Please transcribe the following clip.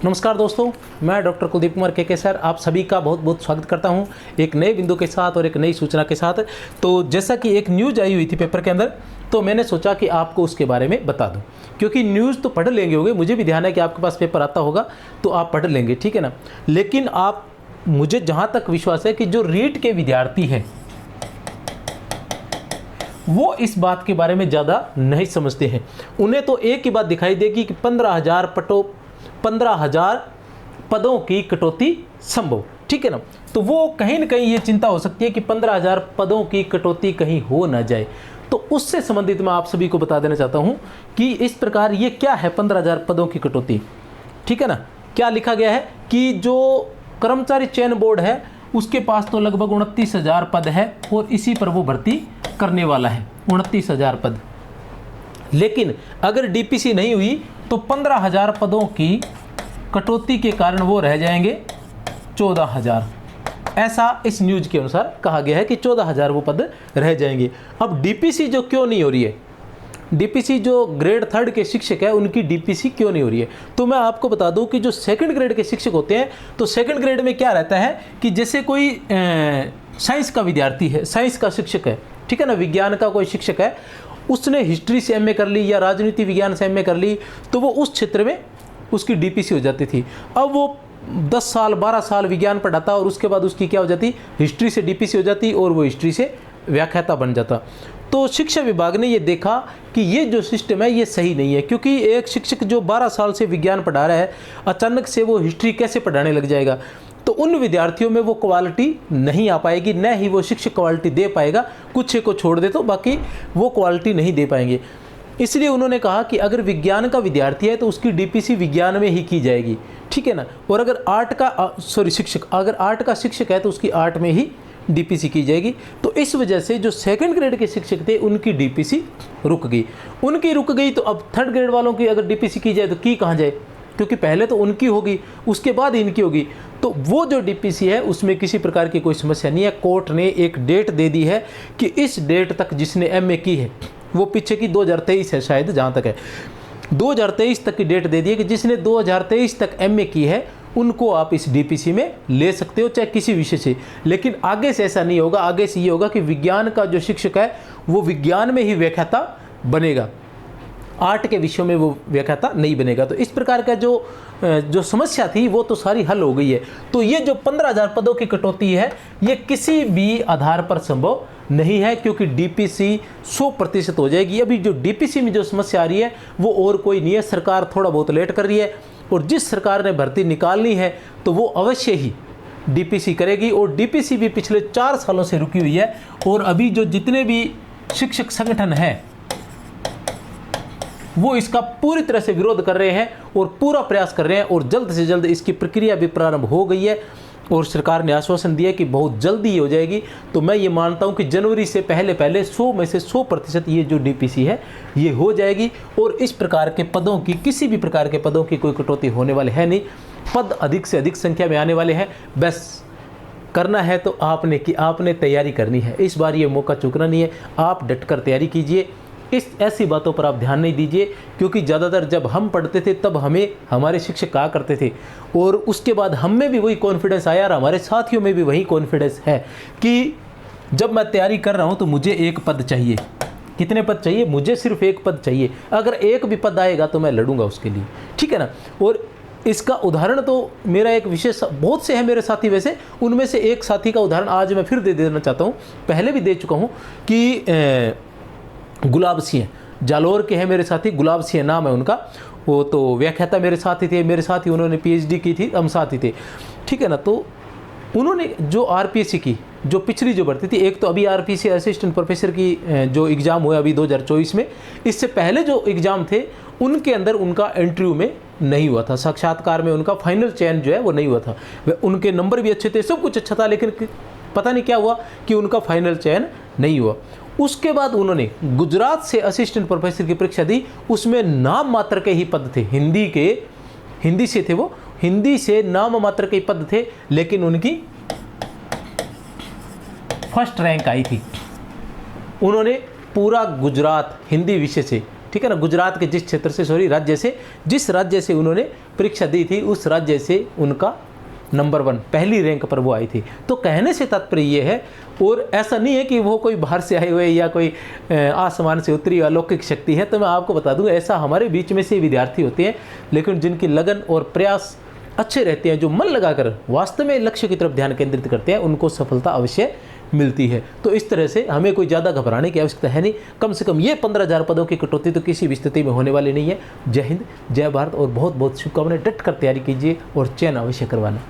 नमस्कार दोस्तों, मैं डॉक्टर कुलदीप कुमार के सर आप सभी का बहुत बहुत स्वागत करता हूं एक नए बिंदु के साथ और एक नई सूचना के साथ। तो जैसा कि एक न्यूज़ आई हुई थी पेपर के अंदर, तो मैंने सोचा कि आपको उसके बारे में बता दूं, क्योंकि न्यूज़ तो पढ़ लेंगे होंगे, मुझे भी ध्यान है कि आपके पास पेपर आता होगा तो आप पढ़ लेंगे, ठीक है ना। लेकिन आप, मुझे जहाँ तक विश्वास है कि जो रीट के विद्यार्थी हैं वो इस बात के बारे में ज़्यादा नहीं समझते हैं। उन्हें तो एक ही बात दिखाई देगी कि 15,000 पदों की कटौती संभव, ठीक है ना। तो वो कहीं ना कहीं ये चिंता हो सकती है कि 15,000 पदों की कटौती कहीं हो ना जाए। तो उससे संबंधित मैं आप सभी को बता देना चाहता हूँ कि इस प्रकार ये क्या है 15,000 पदों की कटौती, ठीक है ना। क्या लिखा गया है कि जो कर्मचारी चयन बोर्ड है उसके पास तो लगभग 29,000 पद है और इसी पर वो भर्ती करने वाला है, 29,000 पद। लेकिन अगर डीपीसी नहीं हुई तो 15,000 पदों की कटौती के कारण वो रह जाएंगे 14,000। ऐसा इस न्यूज़ के अनुसार कहा गया है कि 14,000 वो पद रह जाएंगे। अब डीपीसी जो क्यों नहीं हो रही है, डीपीसी जो ग्रेड 3 के शिक्षक है उनकी डीपीसी क्यों नहीं हो रही है, तो मैं आपको बता दूं कि जो सेकंड ग्रेड के शिक्षक होते हैं, तो सेकंड ग्रेड में क्या रहता है कि जैसे कोई साइंस का विद्यार्थी है, साइंस का शिक्षक है, ठीक है ना, विज्ञान का कोई शिक्षक है, उसने हिस्ट्री से एमए कर ली या राजनीति विज्ञान से एमए कर ली, तो वो उस क्षेत्र में उसकी डीपीसी हो जाती थी। अब वो 10 साल 12 साल विज्ञान पढ़ाता और उसके बाद उसकी क्या हो जाती, हिस्ट्री से डीपीसी हो जाती और वो हिस्ट्री से व्याख्याता बन जाता। तो शिक्षा विभाग ने ये देखा कि ये जो सिस्टम है ये सही नहीं है, क्योंकि एक शिक्षक जो 12 साल से विज्ञान पढ़ा रहा है अचानक से वो हिस्ट्री कैसे पढ़ाने लग जाएगा, तो उन विद्यार्थियों में वो क्वालिटी नहीं आ पाएगी, न ही वो शिक्षक क्वालिटी दे पाएगा। कुछ को छोड़ दे तो बाकी वो क्वालिटी नहीं दे पाएंगे। इसलिए उन्होंने कहा कि अगर विज्ञान का विद्यार्थी है तो उसकी डीपीसी विज्ञान में ही की जाएगी, ठीक है ना। और अगर आर्ट का शिक्षक है तो उसकी आर्ट में ही डीपीसी की जाएगी। तो इस वजह से जो सेकंड ग्रेड के शिक्षक थे उनकी डीपीसी रुक गई। तो अब थर्ड ग्रेड वालों की अगर डीपीसी की जाए तो की कहाँ जाए, क्योंकि पहले तो उनकी होगी उसके बाद इनकी होगी। तो वो जो डीपीसी है उसमें किसी प्रकार की कोई समस्या नहीं है। कोर्ट ने एक डेट दे दी है कि इस डेट तक जिसने एमए की है, वो पीछे की 2023 है शायद, जहाँ तक है 2023 तक की डेट दे दी है कि जिसने 2023 तक एमए की है उनको आप इस डीपीसी में ले सकते हो, चाहे किसी विषय से। लेकिन आगे से ऐसा नहीं होगा, आगे से ये होगा कि विज्ञान का जो शिक्षक है वो विज्ञान में ही व्याख्याता बनेगा, आर्ट के विषयों में वो व्याख्याता नहीं बनेगा। तो इस प्रकार का जो समस्या थी वो तो सारी हल हो गई है। तो ये जो 15,000 पदों की कटौती है ये किसी भी आधार पर संभव नहीं है, क्योंकि डीपीसी 100% हो जाएगी। अभी जो डीपीसी में जो समस्या आ रही है वो और कोई नहीं है, सरकार थोड़ा बहुत लेट कर रही है, और जिस सरकार ने भर्ती निकालनी है तो वो अवश्य ही डीपीसी करेगी। और डीपीसी भी पिछले 4 सालों से रुकी हुई है, और अभी जो जितने भी शिक्षक संगठन हैं वो इसका पूरी तरह से विरोध कर रहे हैं और पूरा प्रयास कर रहे हैं, और जल्द से जल्द इसकी प्रक्रिया भी प्रारंभ हो गई है और सरकार ने आश्वासन दिया कि बहुत जल्दी ही हो जाएगी। तो मैं ये मानता हूँ कि जनवरी से पहले 100 में से 100% ये जो डीपीसी है ये हो जाएगी, और इस प्रकार के पदों की, किसी भी प्रकार के पदों की कोई कटौती होने वाली है नहीं। पद अधिक से अधिक संख्या में आने वाले हैं, बस करना है तो आपने तैयारी करनी है। इस बार ये मौका चूकना नहीं है, आप डटकर तैयारी कीजिए। ऐसी बातों पर आप ध्यान नहीं दीजिए, क्योंकि ज़्यादातर जब हम पढ़ते थे तब हमें हमारे शिक्षक कहा करते थे, और उसके बाद हम में भी वही कॉन्फिडेंस आया और हमारे साथियों में भी वही कॉन्फिडेंस है कि जब मैं तैयारी कर रहा हूँ तो मुझे एक पद चाहिए। कितने पद चाहिए? मुझे सिर्फ एक पद चाहिए। अगर एक भी पद आएगा तो मैं लड़ूंगा उसके लिए, ठीक है ना। और इसका उदाहरण तो मेरा एक विशेष, बहुत से हैं मेरे साथी, वैसे उनमें से एक साथी का उदाहरण आज मैं फिर दे देना चाहता हूँ, पहले भी दे चुका हूँ, कि गुलाब सिंह जालोर के हैं मेरे साथी, गुलाब सिंह नाम है उनका। वो तो व्याख्याता मेरे साथ ही थे, मेरे साथ ही उन्होंने पीएचडी की थी, हम साथ ही थे, ठीक है ना। तो उन्होंने जो आरपीएससी की जो पिछली जो भर्ती थी, एक तो अभी आरपीएससी असिस्टेंट प्रोफेसर की जो एग्ज़ाम हुआ अभी 2024 में, इससे पहले जो एग्ज़ाम थे उनके अंदर उनका इंटरव्यू में नहीं हुआ था, साक्षात्कार में उनका फाइनल चयन जो है वो नहीं हुआ था। उनके नंबर भी अच्छे थे, सब कुछ अच्छा था, लेकिन पता नहीं क्या हुआ कि उनका फाइनल चयन नहीं हुआ। उसके बाद उन्होंने गुजरात से असिस्टेंट प्रोफेसर की परीक्षा दी, उसमें नाम मात्र के ही पद थे, हिंदी से थे वो, हिंदी से नाम मात्र के पद थे, लेकिन उनकी फर्स्ट रैंक आई थी। उन्होंने पूरा गुजरात हिंदी विषय से, ठीक ठीक है ना। गुजरात के जिस क्षेत्र से, सॉरी राज्य से, जिस राज्य से उन्होंने परीक्षा दी थी उस राज्य से उनका नंबर 1 पहली रैंक पर वो आई थी। तो कहने से तात्पर्य ये है, और ऐसा नहीं है कि वो कोई बाहर से आए हुए या कोई आसमान से उतरी अलौकिक शक्ति है। तो मैं आपको बता दूं, ऐसा हमारे बीच में से विद्यार्थी होते हैं, लेकिन जिनकी लगन और प्रयास अच्छे रहते हैं, जो मन लगाकर वास्तव में लक्ष्य की तरफ ध्यान केंद्रित करते हैं, उनको सफलता अवश्य मिलती है। तो इस तरह से हमें कोई ज़्यादा घबराने की आवश्यकता है नहीं। कम से कम ये 15,000 पदों की कटौती तो किसी भी स्थिति में होने वाली नहीं है। जय हिंद, जय भारत, और बहुत बहुत शुभकामनाएं। डट कर तैयारी कीजिए और चयन अवश्य करवाना।